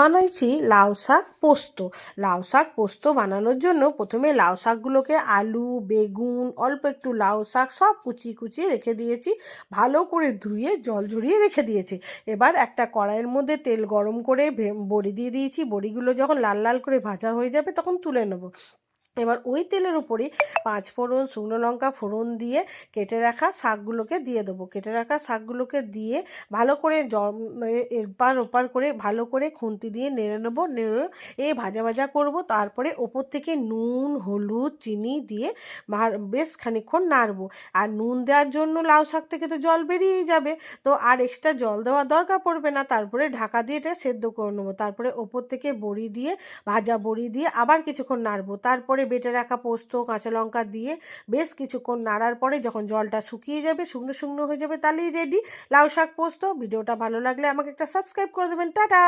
বানাইছি লাউ শাক পোস্ত। লাউ শাক পোস্ত বানানোর জন্য প্রথমে লাউ শাকগুলোকে আলু, বেগুন, অল্প একটু লাউ শাক সব কুচিয়ে কুচিয়ে রেখে দিয়েছি। ভালো করে ধুয়ে জল ঝরিয়ে রেখে দিয়েছি। এবার একটা কড়াইয়ের মধ্যে তেল গরম করে বড়ি দিয়ে দিয়েছি। বড়িগুলো যখন লাল লাল করে ভাজা হয়ে যাবে তখন তুলে নেব। এবার ওই তেলের উপরে পাঁচ ফোড়ন, শুকনো লঙ্কা ফোড়ন দিয়ে কেটে রাখা শাকগুলোকে দিয়ে দেবো। কেটে রাখা শাকগুলোকে দিয়ে ভালো করে এপার ওপার করে ভালো করে খুন্তি দিয়ে নেড়ে নেবো। নেড়ে ভাজা ভাজা করব। তারপরে ওপর থেকে নুন, হলুদ, চিনি দিয়ে বেশ খানিকক্ষণ নাড়বো। আর নুন দেওয়ার জন্য লাউ শাক থেকে তো জল বেরিয়েই যাবে, তো আর এক্সট্রা জল দেওয়ার দরকার পড়বে না। তারপরে ঢাকা দিয়ে এটা সেদ্ধ করে নেবো। তারপরে ওপর থেকে বড়ি দিয়ে, ভাজা বড়ি দিয়ে আবার কিছুক্ষণ নাড়বো। তারপরে বেটে রাখা পোস্ত, কাঁচা লঙ্কা দিয়ে বেশ কিছুক্ষণ নাড়ার পরে যখন জলটা শুকিয়ে যাবে, শুকনো শুকনো হয়ে যাবে, তাহলেই রেডি লাউ শাক পোস্ত। ভিডিওটা ভালো লাগলে আমাকে একটা সাবস্ক্রাইব করে দেবেন। টাটা।